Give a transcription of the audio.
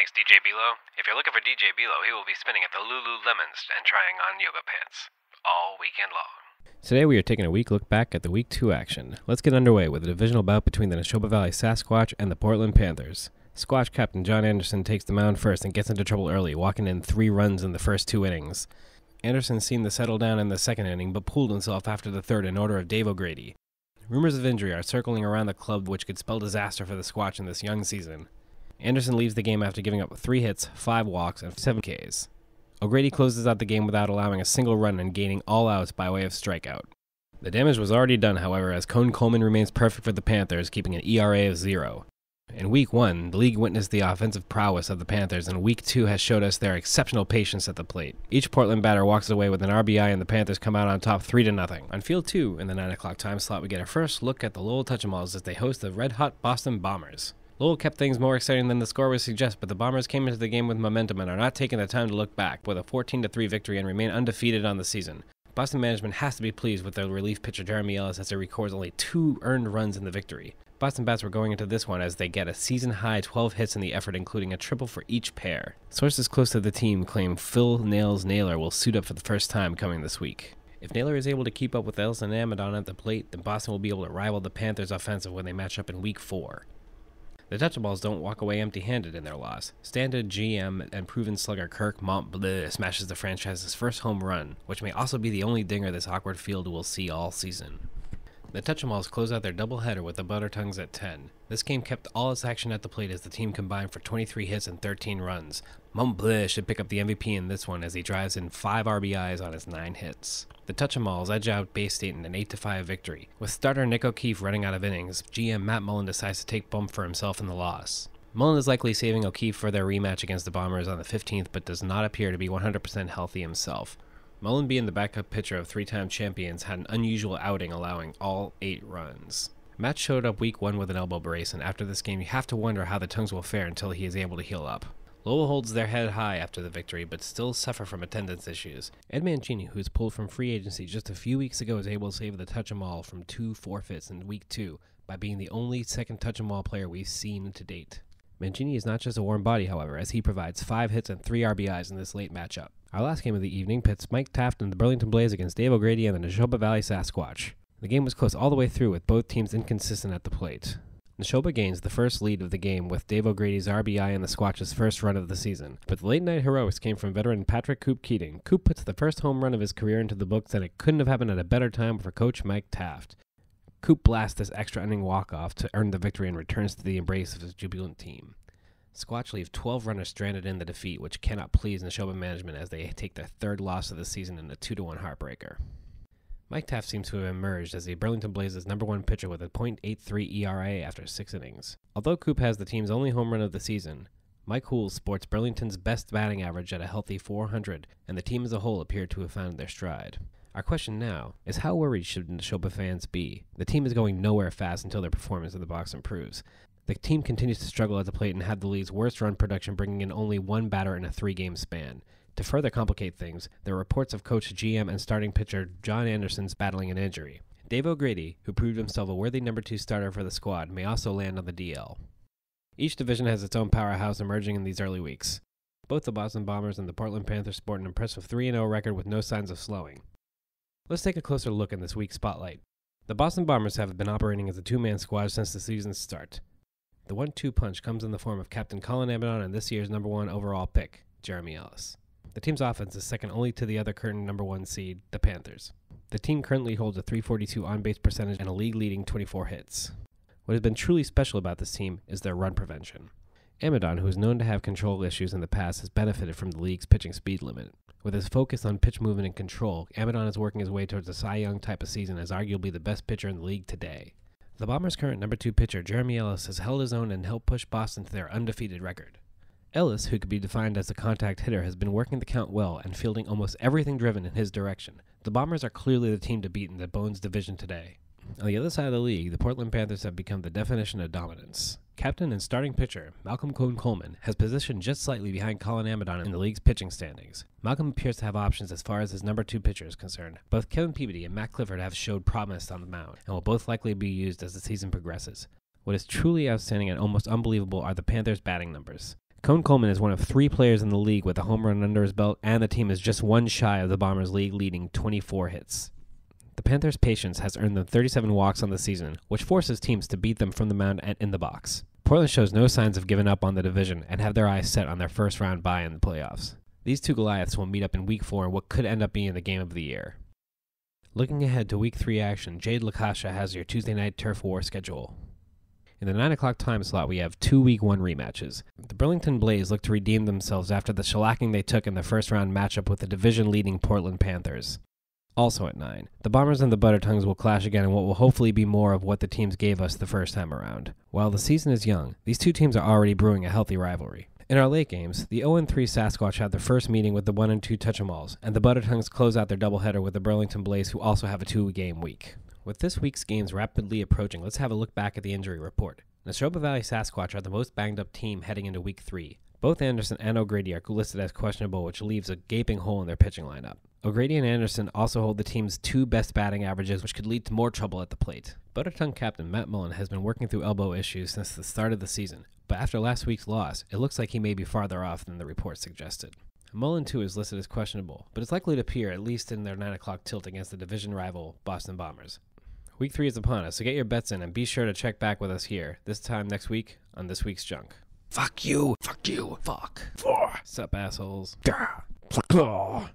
Thanks, DJ Bilo. If you're looking for DJ Bilo, he will be spinning at the Lululemons and trying on yoga pants all weekend long. Today we are taking a week look back at the Week 2 action. Let's get underway with a divisional bout between the Neshoba Valley Sasquatch and the Portland Panthers. Squatch captain John Anderson takes the mound first and gets into trouble early, walking in 3 runs in the first 2 innings. Anderson seemed to settle down in the second inning, but pulled himself after the third in order of Dave O'Grady. Rumors of injury are circling around the club, which could spell disaster for the Squatch in this young season. Anderson leaves the game after giving up 3 hits, 5 walks, and 7 Ks. O'Grady closes out the game without allowing a single run and gaining all outs by way of strikeout. The damage was already done, however, as Cone Coleman remains perfect for the Panthers, keeping an ERA of 0. In Week 1, the league witnessed the offensive prowess of the Panthers, and Week 2 has showed us their exceptional patience at the plate. Each Portland batter walks away with an RBI, and the Panthers come out on top 3-0. On Field 2, in the 9 o'clock time slot, we get our first look at the Lowell Touch-em-alls as they host the red-hot Boston Bombers. Lowell kept things more exciting than the score would suggest, but the Bombers came into the game with momentum and are not taking the time to look back, with a 14-3 victory and remain undefeated on the season. Boston management has to be pleased with their relief pitcher Jeremy Ellis as he records only 2 earned runs in the victory. Boston bats were going into this one as they get a season-high 12 hits in the effort, including a triple for each pair. Sources close to the team claim Phil Nails Naylor will suit up for the first time coming this week. If Naylor is able to keep up with Ellis and Amadon at the plate, then Boston will be able to rival the Panthers' offensive when they match up in Week 4. The Touch-em-alls don't walk away empty-handed in their loss. Standard GM and proven slugger Kirk Montbleu smashes the franchise's first home run, which may also be the only dinger this awkward field will see all season. The Touch-em-alls close out their doubleheader with the Buttertongues at 10. This game kept all its action at the plate as the team combined for 23 hits and 13 runs. Montbleu should pick up the MVP in this one as he drives in 5 RBIs on his 9 hits. The Touch-em-alls edge out Bay State in an 8-5 victory. With starter Nick O'Keefe running out of innings, GM Matt Mullen decides to take bump for himself in the loss. Mullen is likely saving O'Keefe for their rematch against the Bombers on the 15th, but does not appear to be 100% healthy himself. Mullen, being the backup pitcher of 3-time champions, had an unusual outing, allowing all 8 runs. Matt showed up Week 1 with an elbow brace, and after this game you have to wonder how the Tongues will fare until he is able to heal up. Lowell holds their head high after the victory, but still suffer from attendance issues. Ed Mancini, who was pulled from free agency just a few weeks ago, was able to save the Touch-em-all from 2 forfeits in Week 2 by being the only second Touch-em-all player we've seen to date. Mancini is not just a warm body, however, as he provides 5 hits and 3 RBIs in this late matchup. Our last game of the evening pits Mike Taft and the Burlington Blaze against Dave O'Grady and the Neshoba Valley Sasquatch. The game was close all the way through, with both teams inconsistent at the plate. Neshoba gains the first lead of the game with Dave O'Grady's RBI and the Squatch's first run of the season, but the late-night heroics came from veteran Patrick Coop Keating. Coop puts the first home run of his career into the books, and it couldn't have happened at a better time for Coach Mike Taft. Coop blasts this extra inning walk-off to earn the victory and returns to the embrace of his jubilant team. Squatch leave 12 runners stranded in the defeat, which cannot please Neshoba management as they take their 3rd loss of the season in a 2-1 heartbreaker. Mike Taft seems to have emerged as the Burlington Blaze's #1 pitcher with a .83 ERA after 6 innings. Although Coop has the team's only home run of the season, Mike Houle sports Burlington's best batting average at a healthy .400, and the team as a whole appear to have found their stride. Our question now is, how worried should Neshoba fans be? The team is going nowhere fast until their performance in the box improves. The team continues to struggle at the plate and had the league's worst run production, bringing in only 1 batter in a 3-game span. To further complicate things, there are reports of coach, GM, and starting pitcher John Anderson's battling an injury. Dave O'Grady, who proved himself a worthy #2 starter for the squad, may also land on the DL. Each division has its own powerhouse emerging in these early weeks. Both the Boston Bombers and the Portland Panthers sport an impressive 3-0 record with no signs of slowing. Let's take a closer look in this week's spotlight. The Boston Bombers have been operating as a 2-man squad since the season's start. The 1-2 punch comes in the form of Captain Colin Amadon and this year's #1 overall pick, Jeremy Ellis. The team's offense is second only to the other current #1 seed, the Panthers. The team currently holds a .342 on-base percentage and a league-leading 24 hits. What has been truly special about this team is their run prevention. Amadon, who is known to have control issues in the past, has benefited from the league's pitching speed limit. With his focus on pitch movement and control, Amadon is working his way towards a Cy Young type of season as arguably the best pitcher in the league today. The Bombers' current #2 pitcher, Jeremy Ellis, has held his own and helped push Boston to their undefeated record. Ellis, who could be defined as a contact hitter, has been working the count well and fielding almost everything driven in his direction. The Bombers are clearly the team to beat in the Bones division today. On the other side of the league, the Portland Panthers have become the definition of dominance. Captain and starting pitcher Malcolm Cone Coleman has positioned just slightly behind Colin Amadon in the league's pitching standings. Malcolm appears to have options as far as his number 2 pitcher is concerned. Both Kevin Peabody and Matt Clifford have showed promise on the mound and will both likely be used as the season progresses. What is truly outstanding and almost unbelievable are the Panthers' batting numbers. Cone Coleman is one of 3 players in the league with a home run under his belt, and the team is just one shy of the Bombers' league-leading 24 hits. The Panthers' patience has earned them 37 walks on the season, which forces teams to beat them from the mound and in the box. Portland shows no signs of giving up on the division and have their eyes set on their first-round bye in the playoffs. These 2 Goliaths will meet up in Week 4 in what could end up being the game of the year. Looking ahead to Week 3 action, Jade Lakasha has your Tuesday night turf war schedule. In the 9 o'clock time slot, we have 2 Week 1 rematches. The Burlington Blaze look to redeem themselves after the shellacking they took in the first-round matchup with the division-leading Portland Panthers. Also at 9, the Bombers and the Buttertongues will clash again in what will hopefully be more of what the teams gave us the first time around. While the season is young, these 2 teams are already brewing a healthy rivalry. In our late games, the 0-3 Sasquatch had their first meeting with the 1-2 Touch-em-alls, and the Buttertongues close out their doubleheader with the Burlington Blaze, who also have a 2-game week. With this week's games rapidly approaching, let's have a look back at the injury report. Neshoba Valley Sasquatch are the most banged-up team heading into Week 3. Both Anderson and O'Grady are listed as questionable, which leaves a gaping hole in their pitching lineup. O'Grady and Anderson also hold the team's 2 best batting averages, which could lead to more trouble at the plate. Buttertongue captain Matt Mullen has been working through elbow issues since the start of the season, but after last week's loss, it looks like he may be farther off than the report suggested. Mullen, too, is listed as questionable, but is likely to appear at least in their 9 o'clock tilt against the division rival Boston Bombers. Week 3 is upon us, so get your bets in and be sure to check back with us here, this time next week, on This Week's Junk. Fuck you. Fuck you. Fuck. For. Sup, assholes. Fuck.